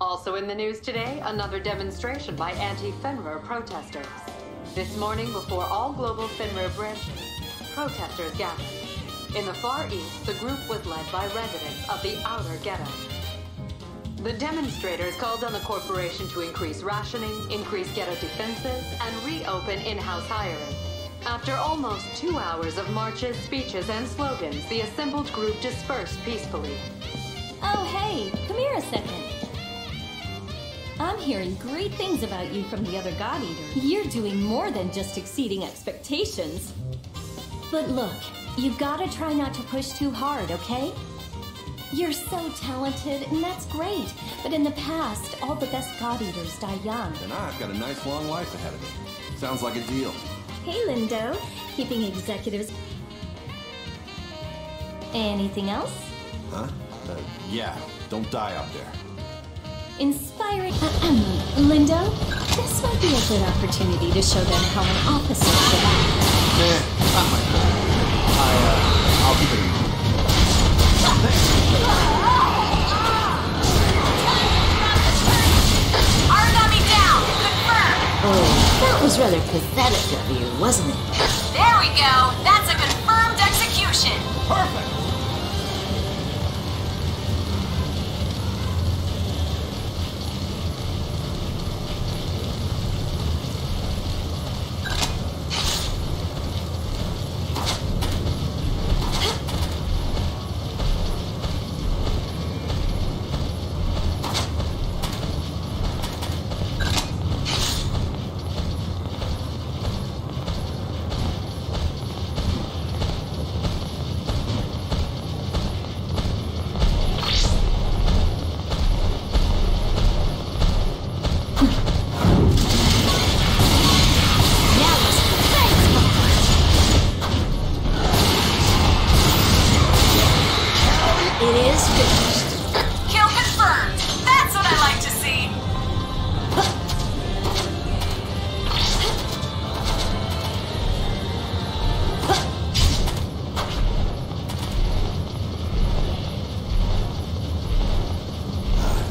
Also in the news today, another demonstration by anti-Fenrir protesters. This morning, before all global Fenrir branches, protesters gathered. In the Far East, the group was led by residents of the outer ghetto. The demonstrators called on the corporation to increase rationing, increase ghetto defenses, and reopen in-house hiring. After almost 2 hours of marches, speeches, and slogans, the assembled group dispersed peacefully. Oh, hey, come here a second. I'm hearing great things about you from the other God Eaters. You're doing more than just exceeding expectations. But look, you gotta try not to push too hard, okay? You're so talented, and that's great. But in the past, all the best God Eaters die young. And I've got a nice long life ahead of me. Sounds like a deal. Hey, Lindo. Keeping executives... Anything else? Huh? Yeah. Don't die out there. Inspiring... Lindo, this might be a good opportunity to show them how an officer should act. Not my fault. I'll keep it in mind. Origami down! Confirm! Oh, that was rather pathetic of you, wasn't it? There we go! That's a confirmed execution! Perfect!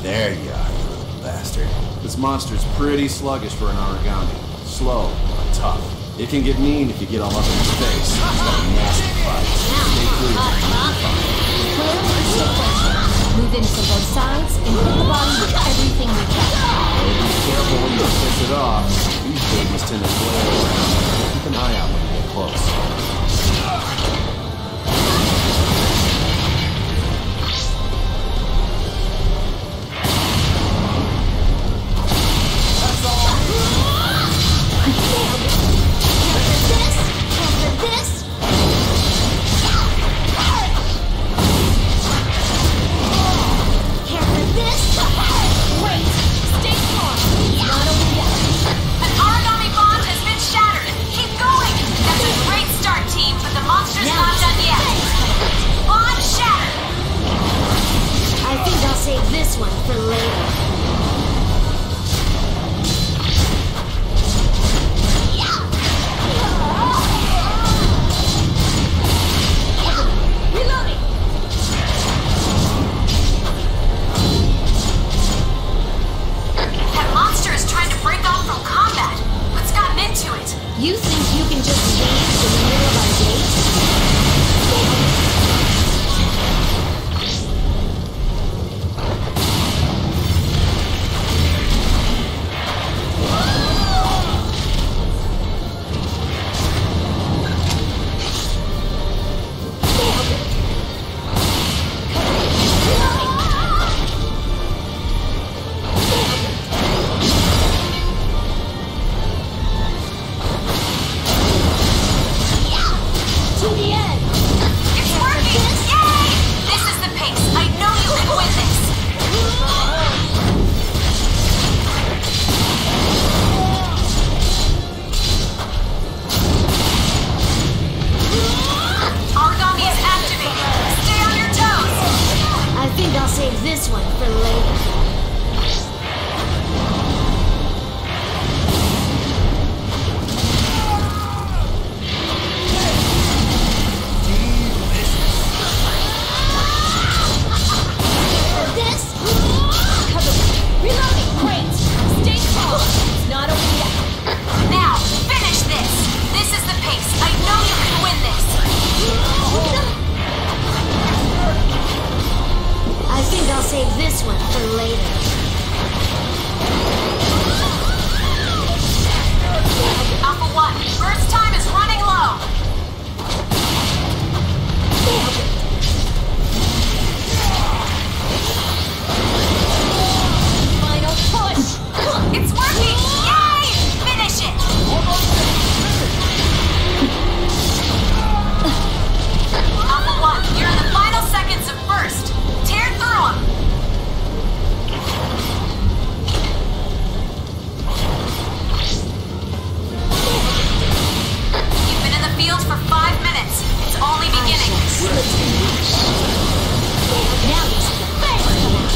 There you are, you little bastard. This monster's pretty sluggish for an origami. Slow, but tough. It can get mean if you get all up in his face. It's got a massive fight. Stay clear. Move in from both sides and hit the body with everything you can. Be careful when you piss it off. These babies tend to flare around. Keep an eye out when you get close. This one for later. Reloading! That monster is trying to break off from combat. What's gotten into it? You think you can just leave in the middle of our date? for 5 minutes. It's only beginning. Now you see the fire come out.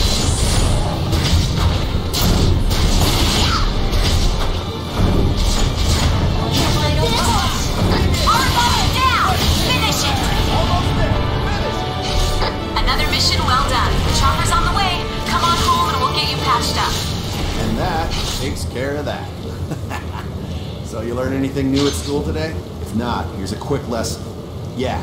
Origami down! Finish it! Another mission well done. The chopper's on the way. Come on home and we'll get you patched up. And that takes care of that. So you learn anything new at school today? If not, here's a quick lesson. Yeah.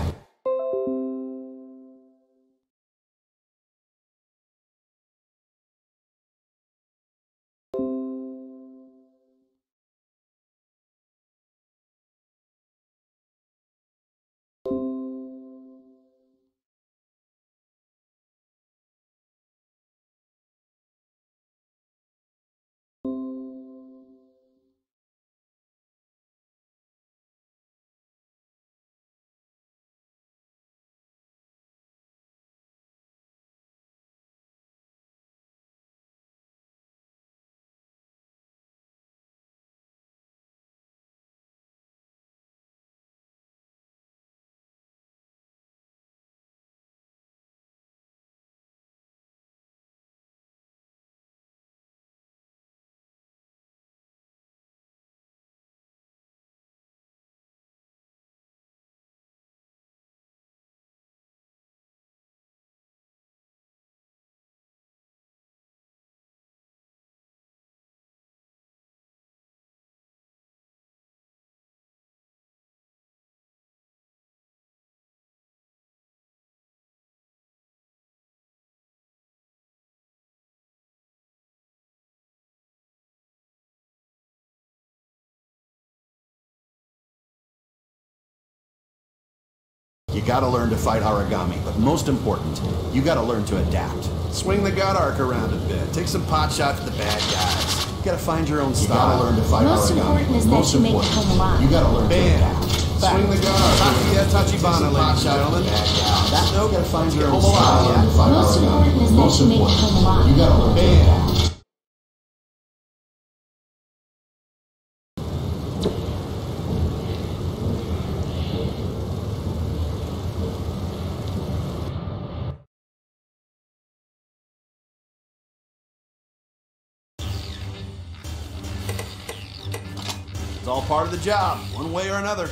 You gotta learn to fight origami, but most important, you gotta learn to adapt. Swing the God arc around a bit. Take some pot shots at the bad guys. You gotta find your own style. You gotta learn to fight Most origami. important is that you make it come alive. You gotta learn to adapt. Swing the God arc. Tachibana, ladies and gentlemen. That note, you gotta find your own style. Most important is that you make it come alive. You gotta learn to adapt. It's all part of the job, one way or another.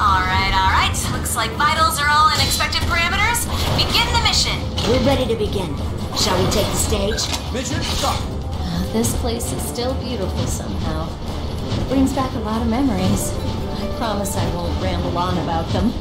Alright. Looks like vitals are all in expected parameters. Begin the mission. We're ready to begin. Shall we take the stage? Mission start. This place is still beautiful somehow. Brings back a lot of memories. I promise I won't ramble on about them.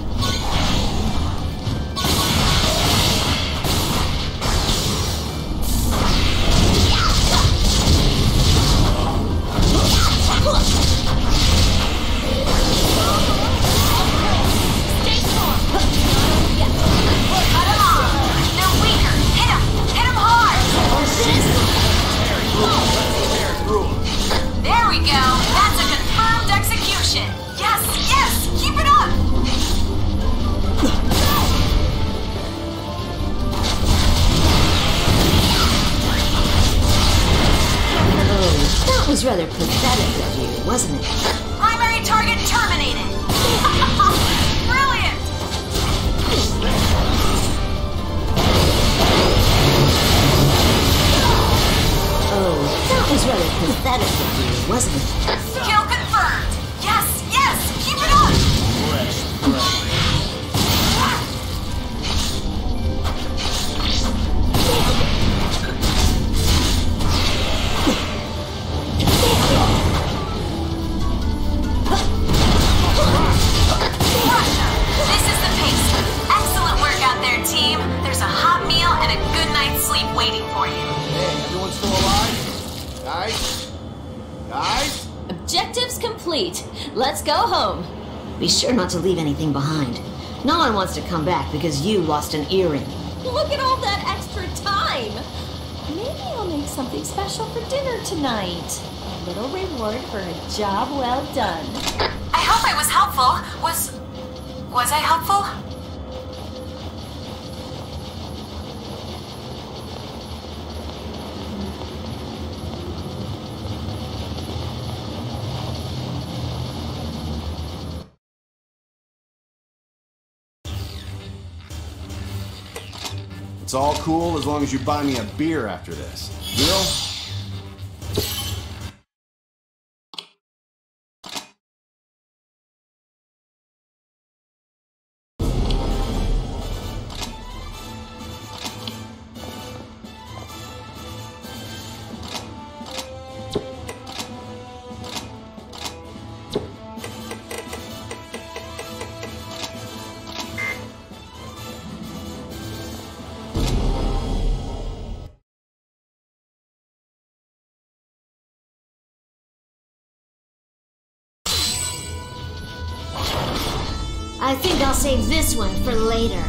There we go. That's a confirmed execution. Yes, keep it up. was rather pathetic of you, wasn't it? Primary target terminated! Brilliant! Oh, that was rather pathetic of you, wasn't it? Kill confirmed! Yes, yes! Keep it up! This is the pace. Excellent work out there, team. There's a hot meal and a good night's sleep waiting for you. Hey, everyone still alive? Guys? Guys? Objectives complete. Let's go home. Be sure not to leave anything behind. No one wants to come back because you lost an earring. Look at all that extra time. Maybe I'll make something special for dinner tonight. A little reward for a job well done. I hope I was helpful. Was I helpful? It's all cool as long as you buy me a beer after this. Deal? I think I'll save this one for later.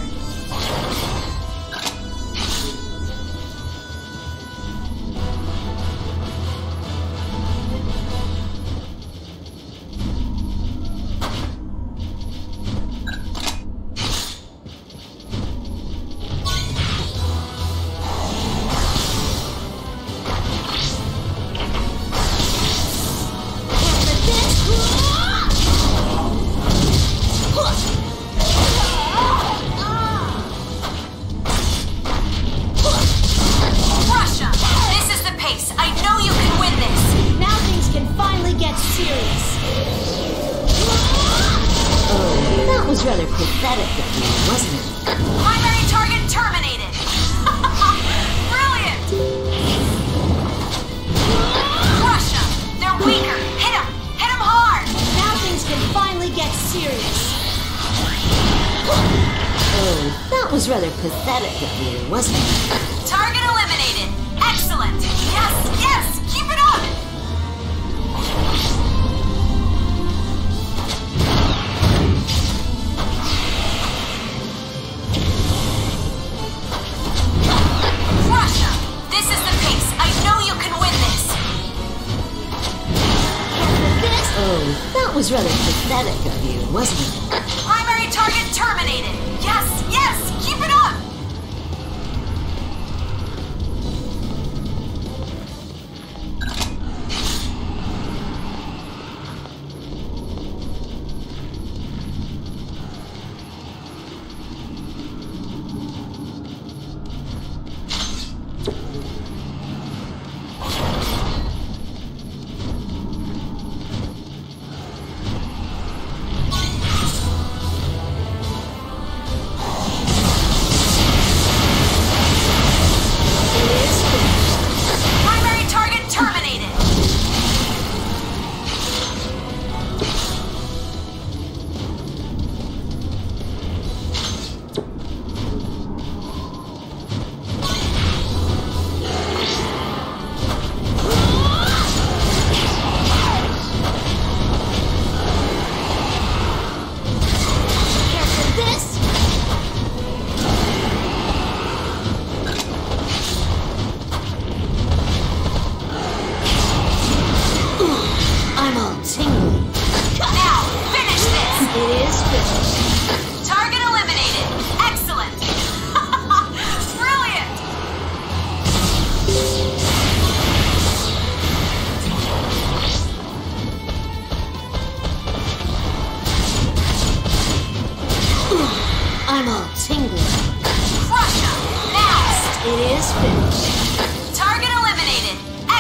Rather pathetic of you, wasn't it? Primary target terminated! Brilliant! Crush them! They're weaker! Hit them! Hit them hard! Now things can finally get serious. Oh, that was rather pathetic of you, wasn't it? Target eliminated! Excellent! Yes, yes! Keep it up! Oh, that was rather pathetic of you, wasn't it? Primary target terminated! Yes, yes! Keep it up!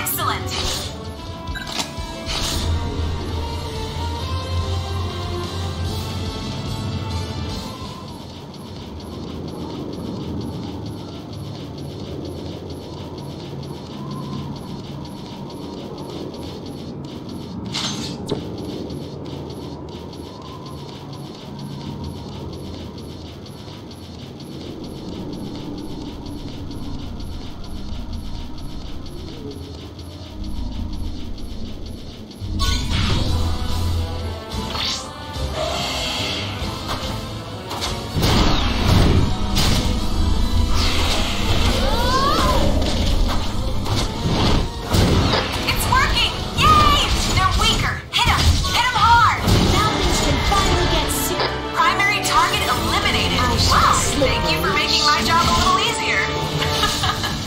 Excellent!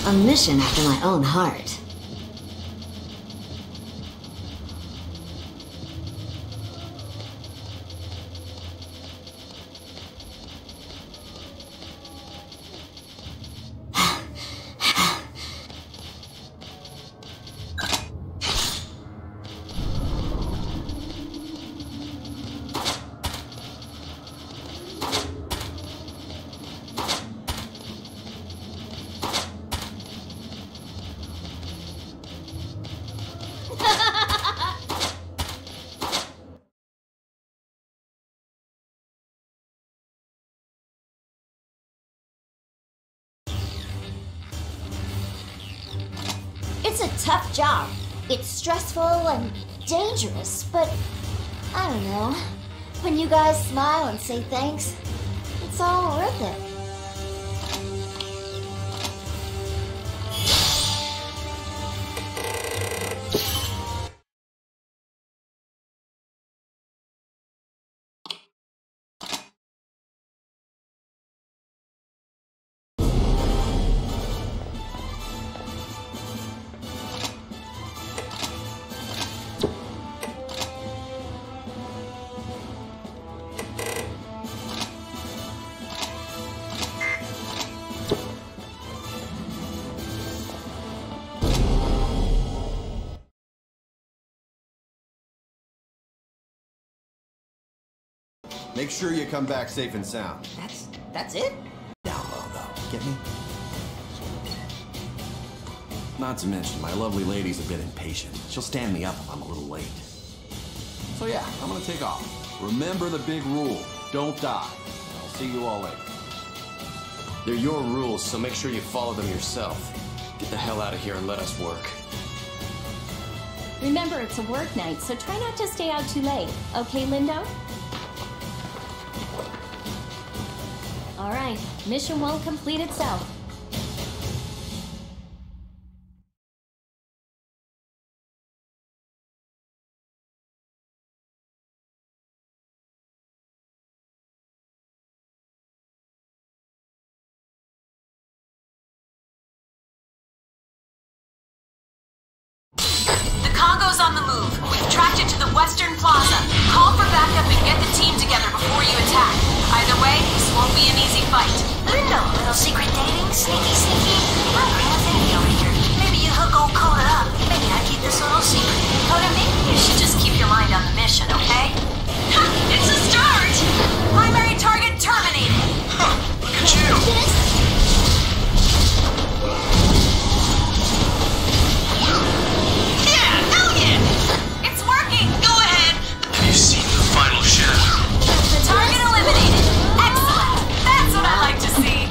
A mission after my own heart. It's a tough job. It's stressful and dangerous, but I don't know. When you guys smile and say thanks, it's all worth it. Make sure you come back safe and sound. That's it? Down low, though. Get me? Not to mention, my lovely lady's a bit impatient. She'll stand me up if I'm a little late. So yeah, I'm gonna take off. Remember the big rule. Don't die. I'll see you all later. They're your rules, so make sure you follow them yourself. Get the hell out of here and let us work. Remember, it's a work night, so try not to stay out too late. Okay, Lindo? All right, mission won't complete itself. The Congo's on the move. We've tracked it to the Western Plaza. Call for backup and get the team together before you attack. Either way, this won't be an easy fight. Lindo, little secret dating, sneaky, sneaky. I'm Grandma Thingy over here. Maybe you hook old Coda up. Maybe I keep this little secret. Coda, maybe you should just keep your mind on the mission, okay? Ha! It's a start! Primary target terminated. Huh, look at you! Yeah, hell yeah! It's working! Go ahead! Have you seen the final shadow? The target eliminated. Excellent! That's what I like to see.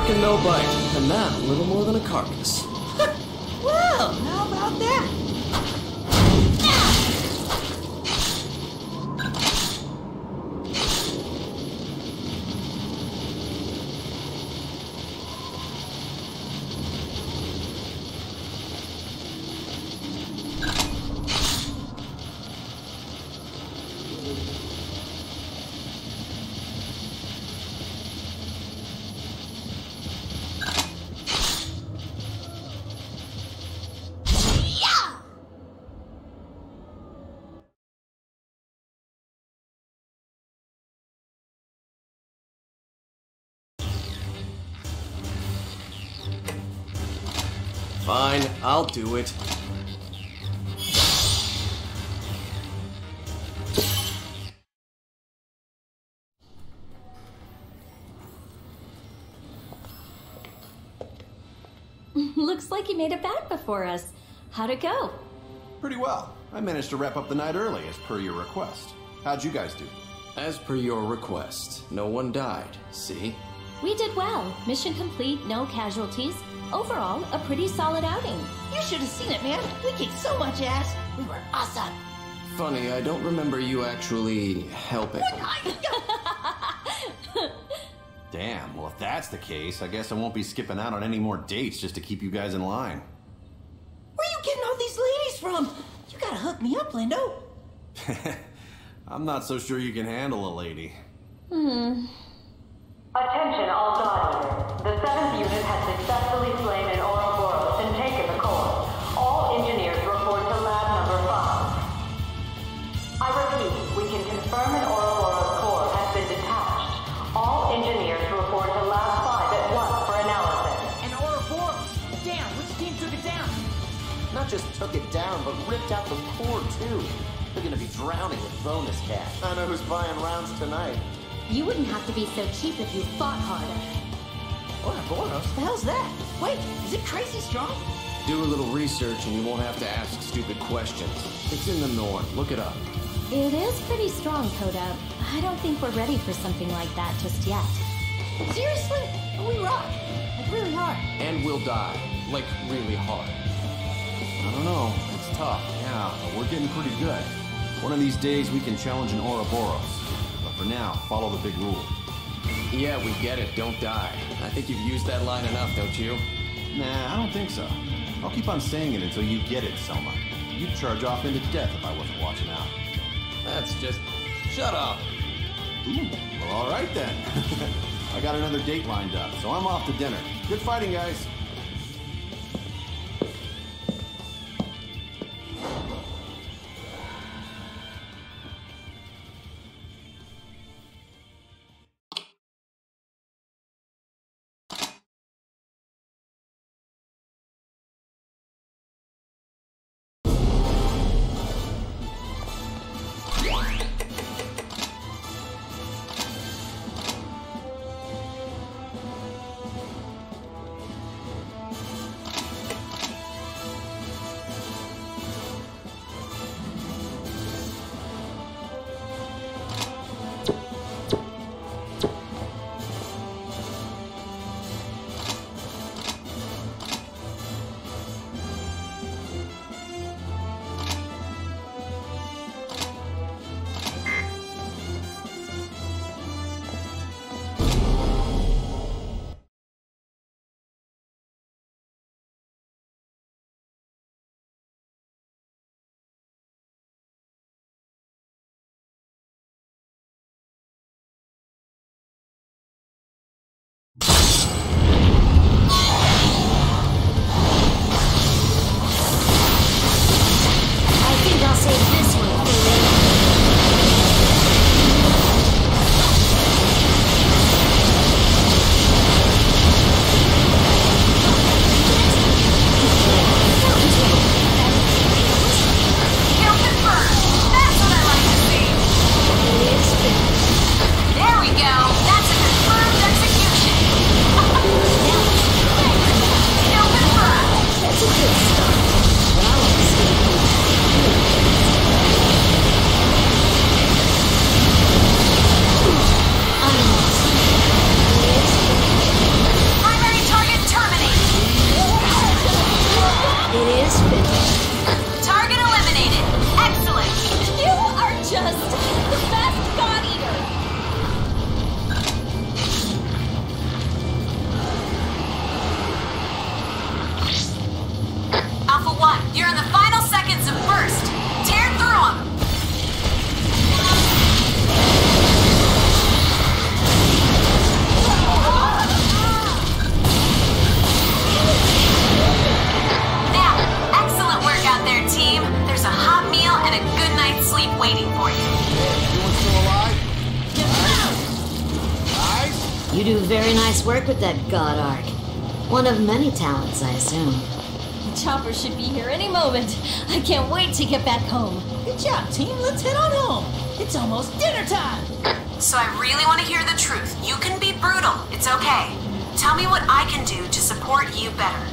bark and no bite, and that a little more than a carcass. Well, how about that? Fine, I'll do it. Looks like you made it back before us. How'd it go? Pretty well. I managed to wrap up the night early as per your request. How'd you guys do? As per your request, no one died, see? We did well. Mission complete, no casualties. Overall, a pretty solid outing. You should have seen it, man. We kicked so much ass. We were awesome. Funny, I don't remember you actually helping. Damn, well if that's the case, I guess I won't be skipping out on any more dates just to keep you guys in line. Where you getting all these ladies from? You gotta hook me up, Lindo. I'm not so sure you can handle a lady. Attention all God Eaters. The 7th unit has successfully slain an Ouroboros and taken the core. All engineers report to lab number 5. I repeat, we can confirm an Ouroboros core has been detached. All engineers report to lab 5 at once for analysis. And Ouroboros. Damn, which team took it down? Not just took it down, but ripped out the core too. They're gonna be drowning with bonus cash. I know who's buying rounds tonight. You wouldn't have to be so cheap if you fought harder. Ouroboros? The hell's that? Wait, is it crazy strong? Do a little research and you won't have to ask stupid questions. It's in the north. Look it up. It is pretty strong, Coda. I don't think we're ready for something like that just yet. Seriously? We rock. Like really hard. And we'll die. Like, really hard. I don't know. It's tough, yeah, but we're getting pretty good. One of these days we can challenge an Ouroboros. But for now, follow the big rule. Yeah, we get it. Don't die. I think you've used that line enough, don't you? Nah, I don't think so. I'll keep on saying it until you get it, Selma. You'd charge off into death if I wasn't watching out. That's just... Shut up! Ooh, well, all right then. I got another date lined up, so I'm off to dinner. Good fighting, guys. You do very nice work with that god arc. One of many talents, I assume. The chopper should be here any moment. I can't wait to get back home. Good job, team. Let's head on home. It's almost dinner time. So I really want to hear the truth. You can be brutal. It's okay. Tell me what I can do to support you better.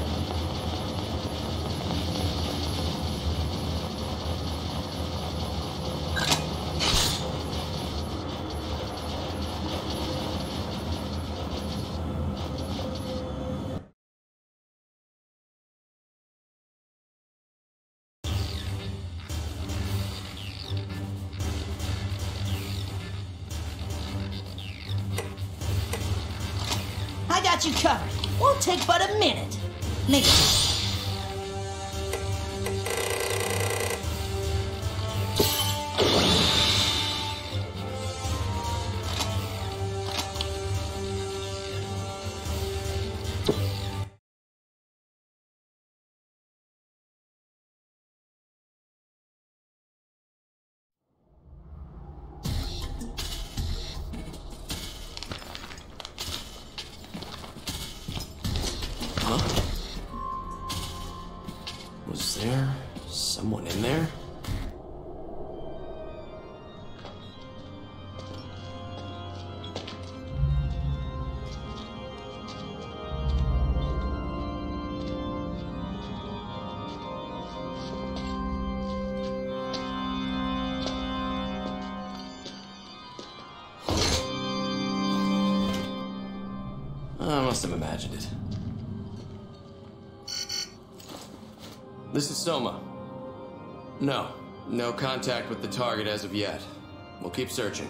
I got you covered. Won't take but a minute. Maybe. Was there someone in there? I must have imagined it. This is Soma. No contact with the target as of yet. We'll keep searching.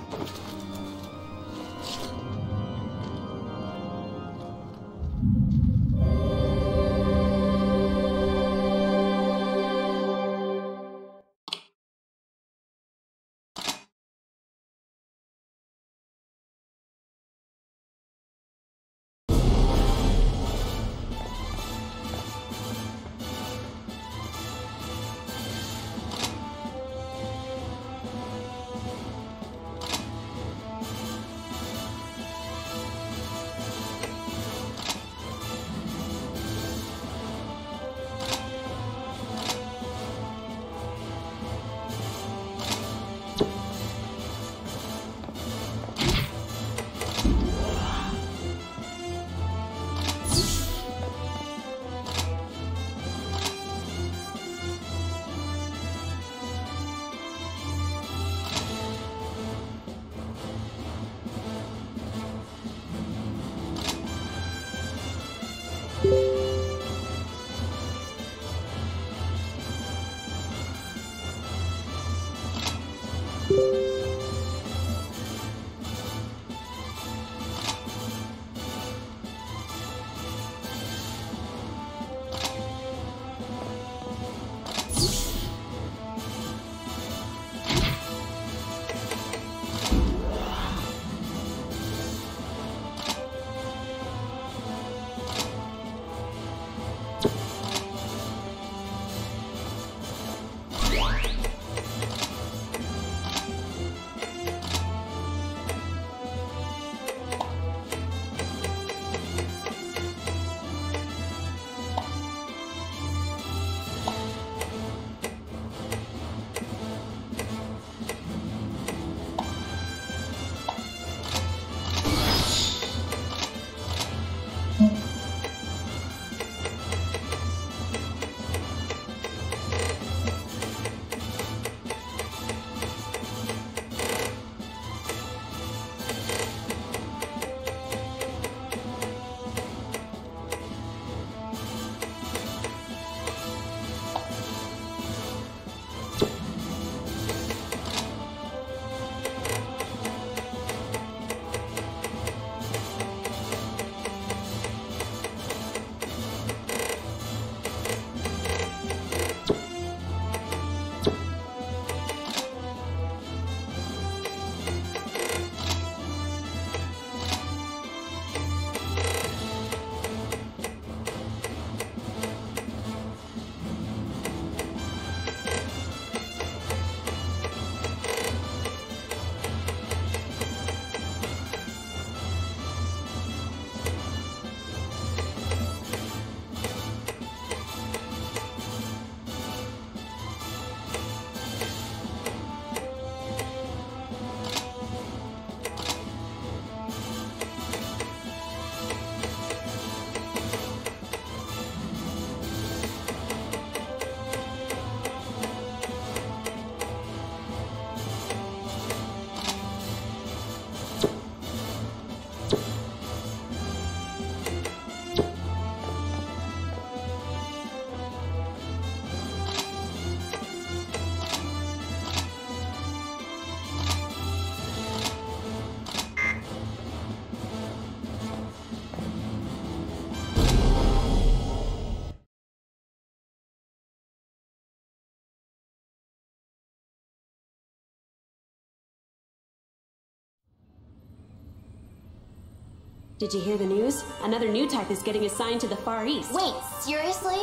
Did you hear the news? Another new type is getting assigned to the Far East. Wait, seriously?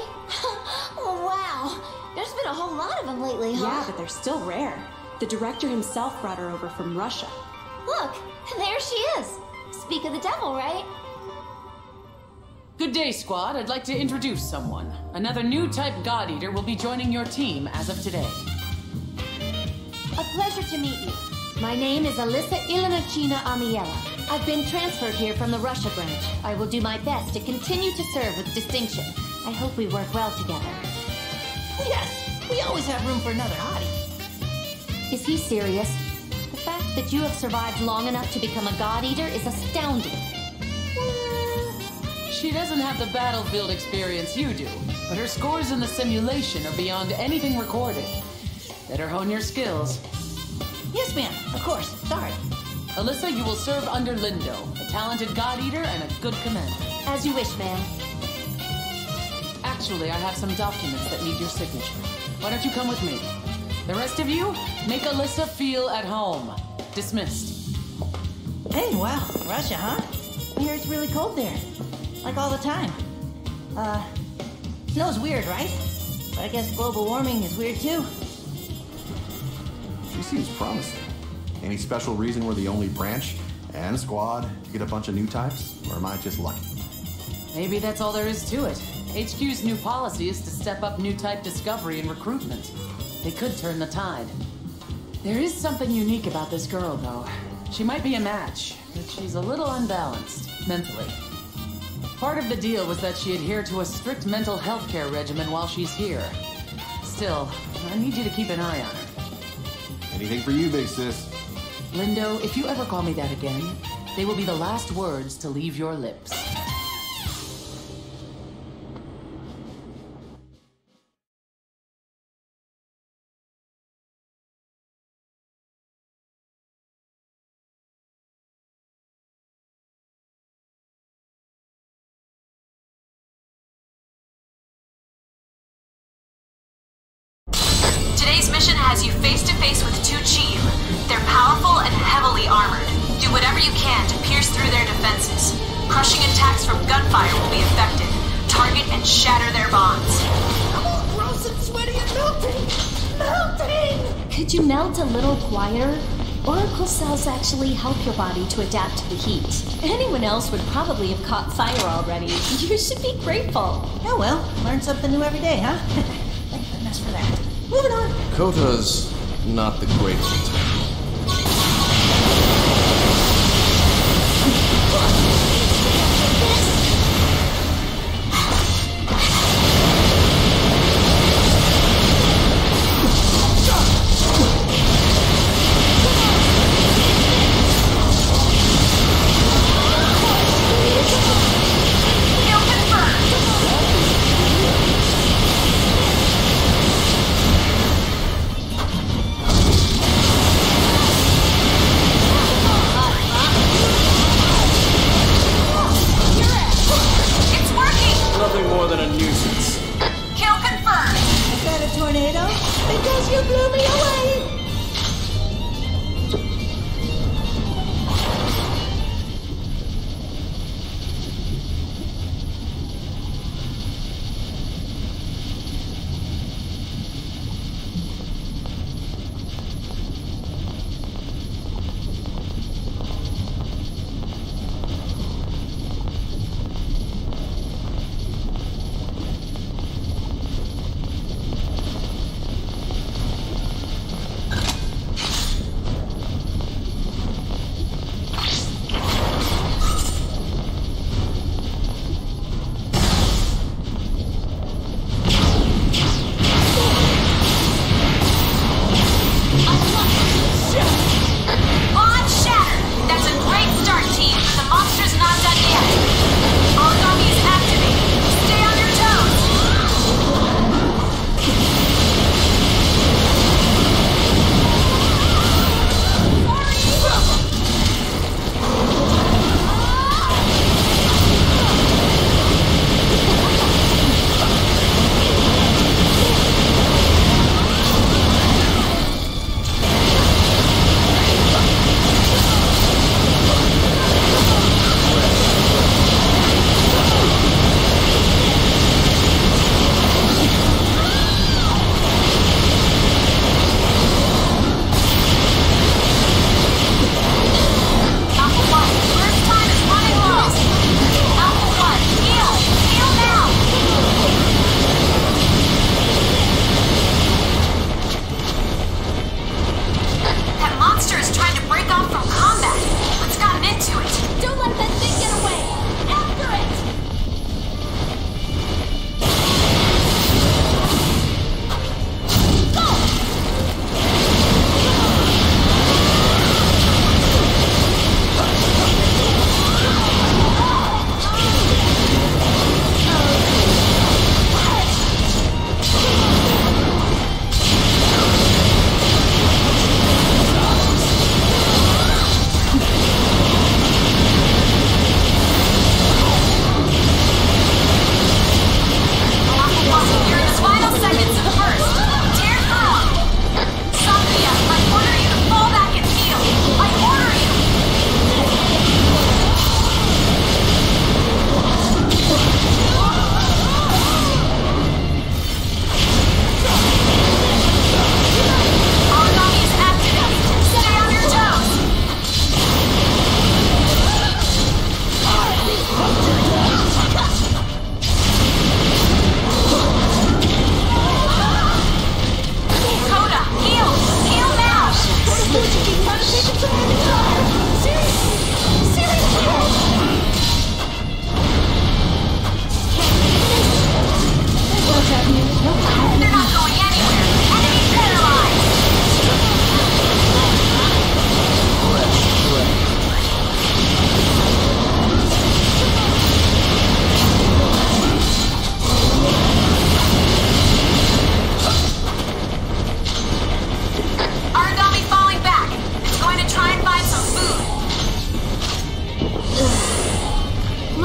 Oh, wow. There's been a whole lot of them lately, huh? Yeah, but they're still rare. The director himself brought her over from Russia. Look, there she is. Speak of the devil, right? Good day, squad. I'd like to introduce someone. Another new type God Eater will be joining your team as of today. A pleasure to meet you. My name is Alyssa Ilinachina Amiela. I've been transferred here from the Russia branch. I will do my best to continue to serve with distinction. I hope we work well together. Yes, we always have room for another hottie. Is he serious? The fact that you have survived long enough to become a God Eater is astounding. She doesn't have the battlefield experience you do, but her scores in the simulation are beyond anything recorded. Better hone your skills. Yes, ma'am. Of course. Sorry. Alyssa, you will serve under Lindo, a talented God Eater and a good commander. As you wish, ma'am. Actually, I have some documents that need your signature. Why don't you come with me? The rest of you, make Alyssa feel at home. Dismissed. Hey, wow. Russia, huh? I hear it's really cold there. Like all the time. Snow's weird, right? But I guess global warming is weird too. She seems promising. Any special reason we're the only branch and squad to get a bunch of new types? Or am I just lucky? Maybe that's all there is to it. HQ's new policy is to step up new type discovery and recruitment. They could turn the tide. There is something unique about this girl, though. She might be a match, but she's a little unbalanced, mentally. Part of the deal was that she adhered to a strict mental health care regimen while she's here. Still, I need you to keep an eye on her. Anything for you, big sis. Lindo, if you ever call me that again, they will be the last words to leave your lips. Today's mission has you face-to-face with 2 Chief. They're powerful and heavily armored. Do whatever you can to pierce through their defenses. Crushing attacks from gunfire will be effective. Target and shatter their bonds. I'm all gross and sweaty and melting! Melting! Could you melt a little quieter? Oracle cells actually help your body to adapt to the heat. Anyone else would probably have caught fire already. You should be grateful. Oh well, learn something new every day, huh? Thank goodness for that. Moving on. Kota's not the greatest type.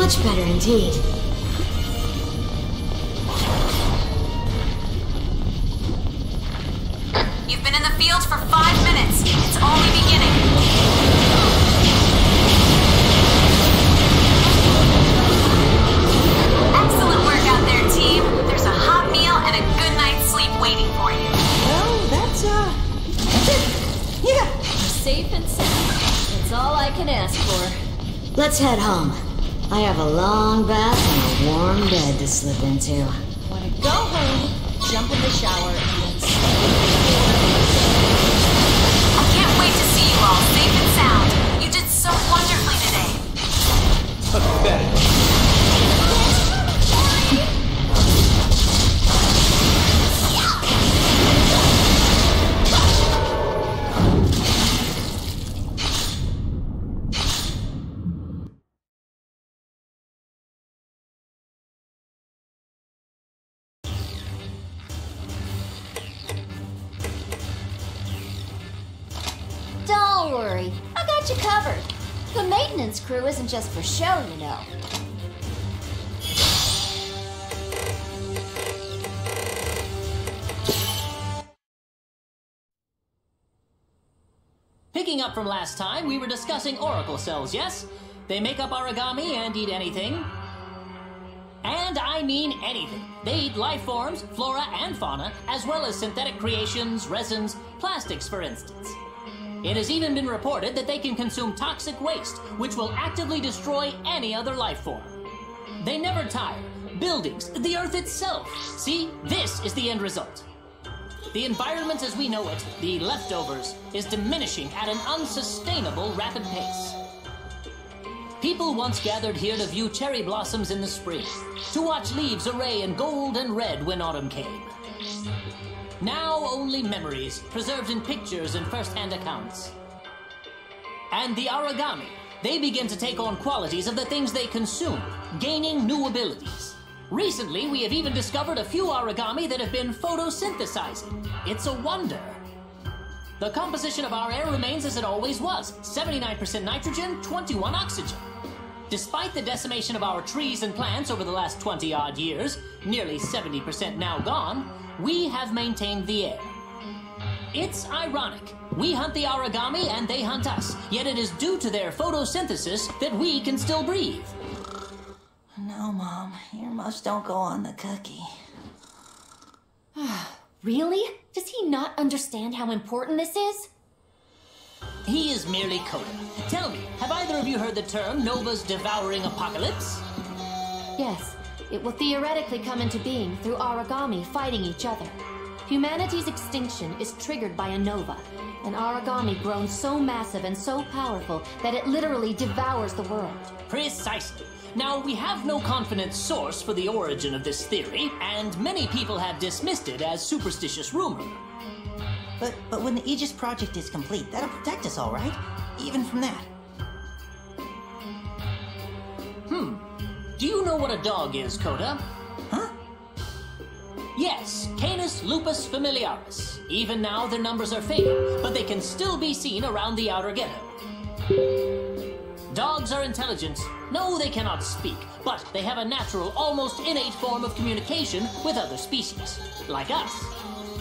Much better indeed. You've been in the field for 5 minutes. It's only beginning. Excellent work out there, team. There's a hot meal and a good night's sleep waiting for you. Well, that's it. Yeah. Safe and sound. That's all I can ask for. Let's head home. I have a long bath and a warm bed to slip into. Want to go home, jump in the shower, and then sleep. I can't wait to see you all safe and sound. You did so wonderfully today. Pathetic. Don't worry, I got you covered. The maintenance crew isn't just for show, you know. Picking up from last time, we were discussing oracle cells, yes? They make up origami and eat anything. And I mean anything. They eat life forms, flora and fauna, as well as synthetic creations, resins, plastics, for instance. It has even been reported that they can consume toxic waste, which will actively destroy any other life form. They never tire. Buildings, the Earth itself. See, this is the end result. The environment as we know it, the leftovers, is diminishing at an unsustainable rapid pace. People once gathered here to view cherry blossoms in the spring, to watch leaves array in gold and red when autumn came. Now only memories, preserved in pictures and first-hand accounts. And the origami, they begin to take on qualities of the things they consume, gaining new abilities. Recently, we have even discovered a few origami that have been photosynthesizing. It's a wonder. The composition of our air remains as it always was, 79% nitrogen, 21 oxygen. Despite the decimation of our trees and plants over the last 20-odd years, nearly 70% now gone, we have maintained the air. It's ironic. We hunt the origami and they hunt us, yet it is due to their photosynthesis that we can still breathe. No, Mom. Earmuffs don't go on the cookie. Really? Does he not understand how important this is? He is merely Coda. Tell me, have either of you heard the term Nova's devouring apocalypse? Yes. It will theoretically come into being through origami fighting each other. Humanity's extinction is triggered by a nova, an origami grown so massive and so powerful that it literally devours the world. Precisely. Now, we have no confident source for the origin of this theory, and many people have dismissed it as superstitious rumor. But when the Aegis project is complete, that'll protect us, all right? Even from that. Do you know what a dog is, Coda? Huh? Yes, Canis lupus familiaris. Even now, their numbers are fading, but they can still be seen around the outer ghetto. Dogs are intelligent. No, they cannot speak, but they have a natural, almost innate form of communication with other species, like us.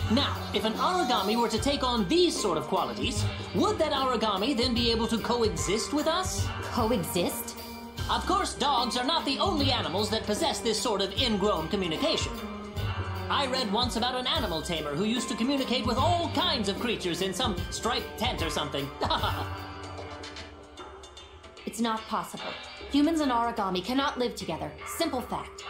Now, if an origami were to take on these sort of qualities, would that origami then be able to coexist with us? Coexist? Of course, dogs are not the only animals that possess this sort of ingrown communication. I read once about an animal tamer who used to communicate with all kinds of creatures in some striped tent or something. It's not possible. Humans and origami cannot live together. Simple fact.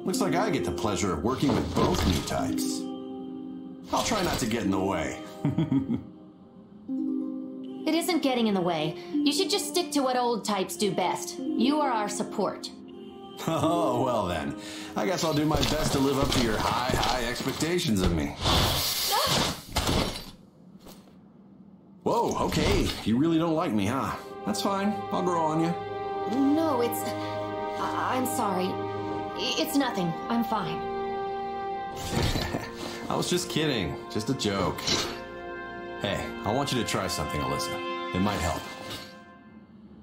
Looks like I get the pleasure of working with both new types. I'll try not to get in the way. It isn't getting in the way. You should just stick to what old types do best. You are our support. Oh, well then. I guess I'll do my best to live up to your high expectations of me. Whoa, okay. You really don't like me, huh? That's fine. I'll grow on you. No, it's... I'm sorry. It's nothing. I'm fine. I was just kidding. Just a joke. Hey, I want you to try something, Alyssa. It might help.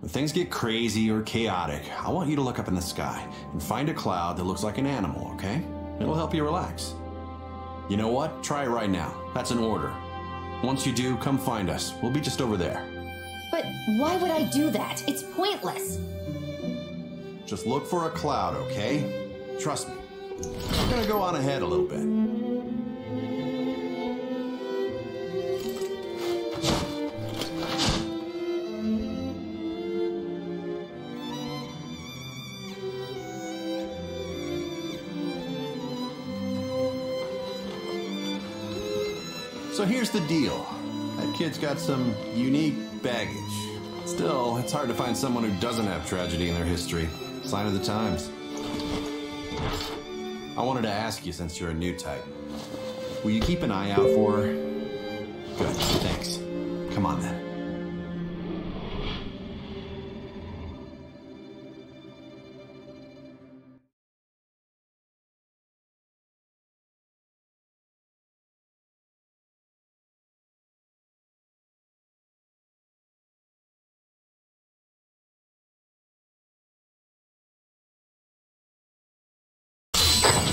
When things get crazy or chaotic, I want you to look up in the sky and find a cloud that looks like an animal, okay? It'll help you relax. You know what? Try it right now. That's an order. Once you do, come find us. We'll be just over there. But why would I do that? It's pointless. Just look for a cloud, okay? Trust me. I'm gonna go on ahead a little bit. So here's the deal. That kid's got some unique baggage. Still, it's hard to find someone who doesn't have tragedy in their history. Sign of the times. I wanted to ask you, since you're a new type, will you keep an eye out for her? Good, thanks. Come on then.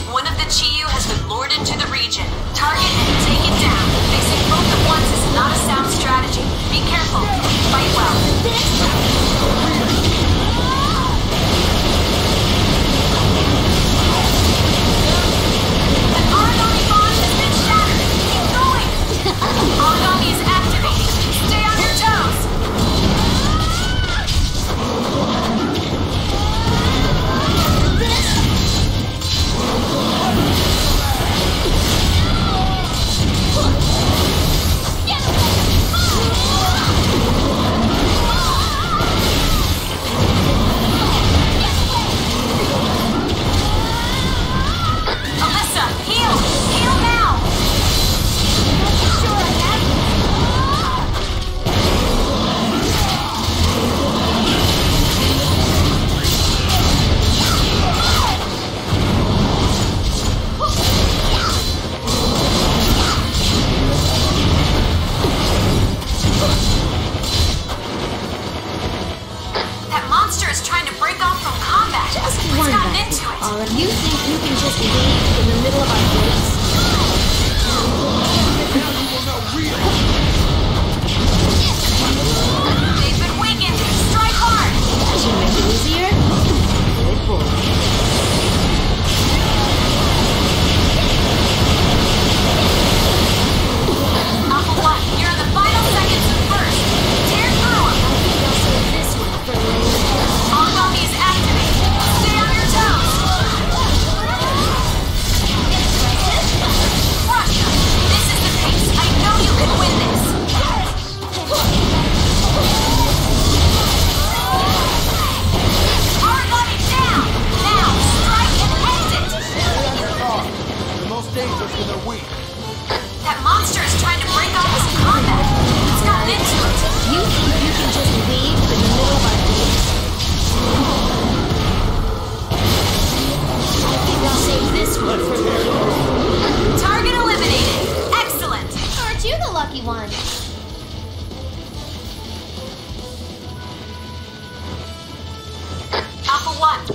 One of the Chiyu has been lured into the region. Target and take it down. Facing both at once is not a sound strategy. Be careful. Fight well. An origami bond has been shattered. Keep going. Origami is activating. Stay on your toes.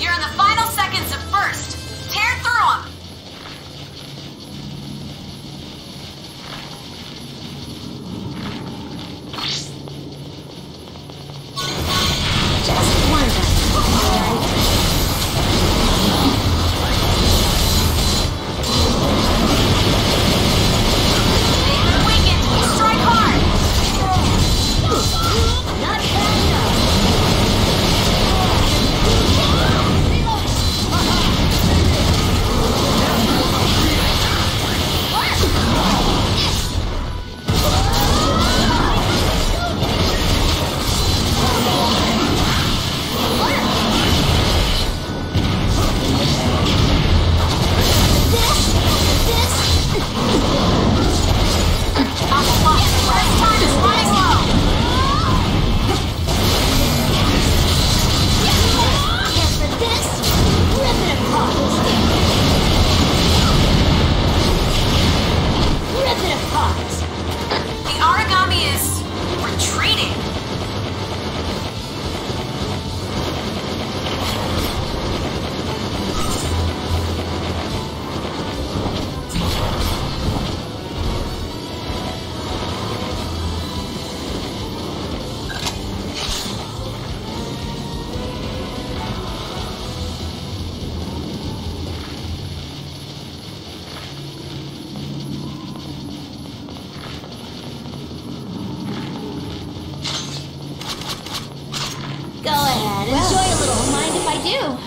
You're in the final seconds of first. Tear through them. Just wonder, They've been weakened. Strike hard. not bad enough.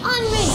On me!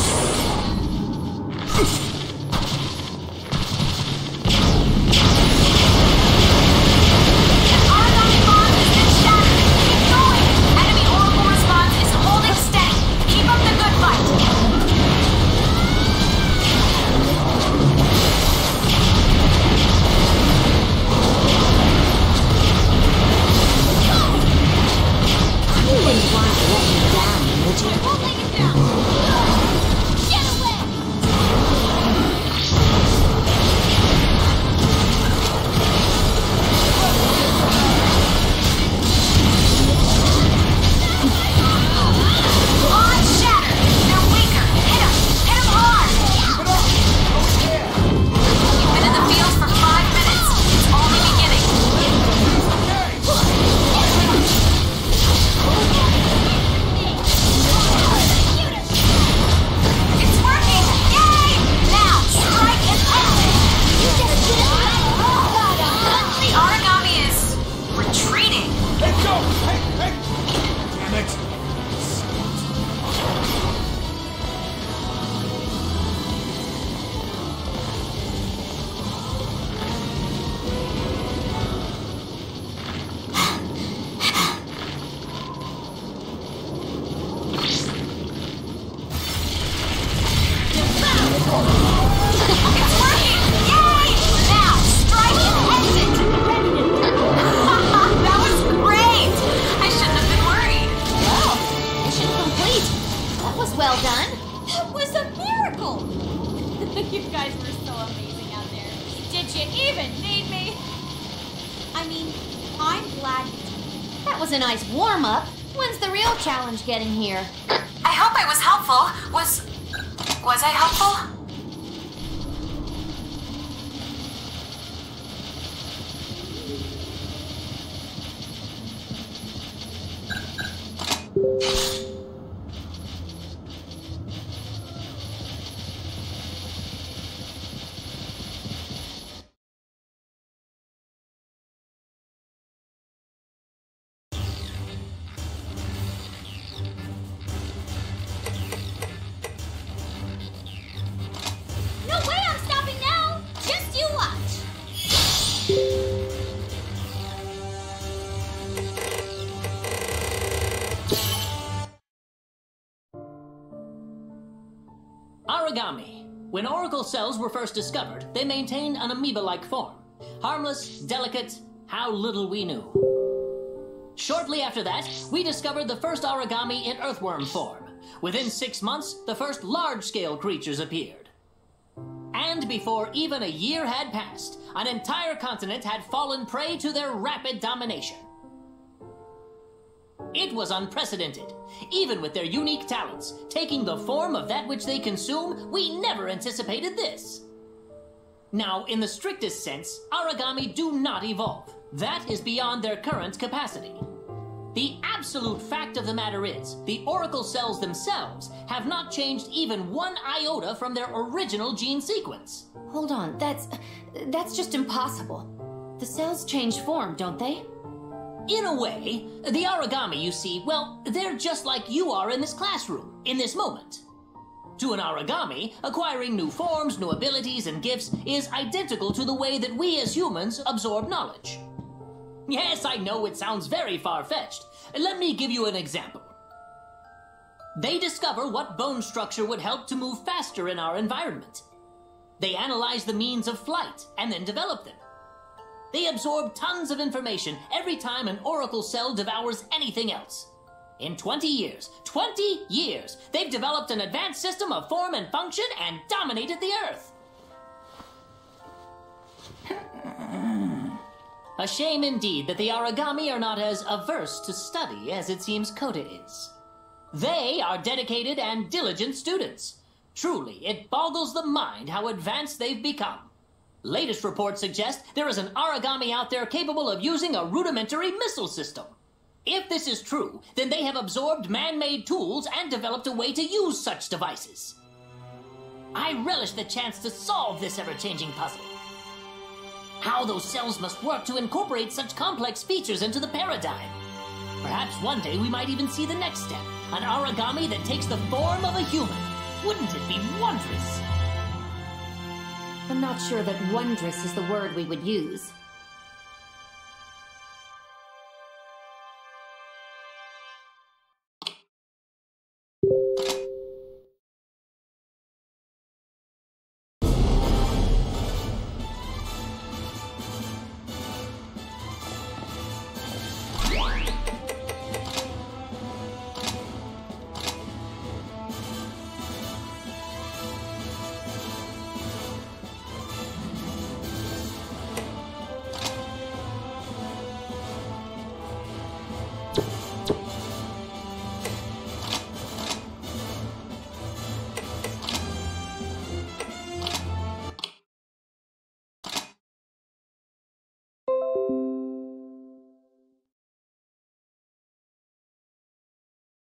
Getting here. I hope I was helpful. Was I helpful? Origami. When oracle cells were first discovered, they maintained an amoeba-like form. Harmless, delicate, how little we knew. Shortly after that, we discovered the first origami in earthworm form. Within 6 months, the first large-scale creatures appeared. And before even a year had passed, an entire continent had fallen prey to their rapid domination. It was unprecedented. Even with their unique talents, taking the form of that which they consume, we never anticipated this. Now, in the strictest sense, origami do not evolve. That is beyond their current capacity. The absolute fact of the matter is, the oracle cells themselves have not changed even 1 iota from their original gene sequence. Hold on, that's just impossible. The cells change form, don't they? In a way, the origami, you see, well, they're just like you are in this classroom, in this moment. To an origami, acquiring new forms, new abilities, and gifts is identical to the way that we as humans absorb knowledge. Yes, I know it sounds very far-fetched. Let me give you an example. They discover what bone structure would help to move faster in our environment. They analyze the means of flight and then develop them. They absorb tons of information every time an oracle cell devours anything else. In 20 years, they've developed an advanced system of form and function and dominated the Earth. A shame indeed that the origami are not as averse to study as it seems Kota is. They are dedicated and diligent students. Truly, it boggles the mind how advanced they've become. Latest reports suggest there is an origami out there capable of using a rudimentary missile system. If this is true, then they have absorbed man-made tools and developed a way to use such devices. I relish the chance to solve this ever-changing puzzle. How those cells must work to incorporate such complex features into the paradigm. Perhaps one day we might even see the next step, an origami that takes the form of a human. Wouldn't it be wondrous? I'm not sure that wondrous is the word we would use.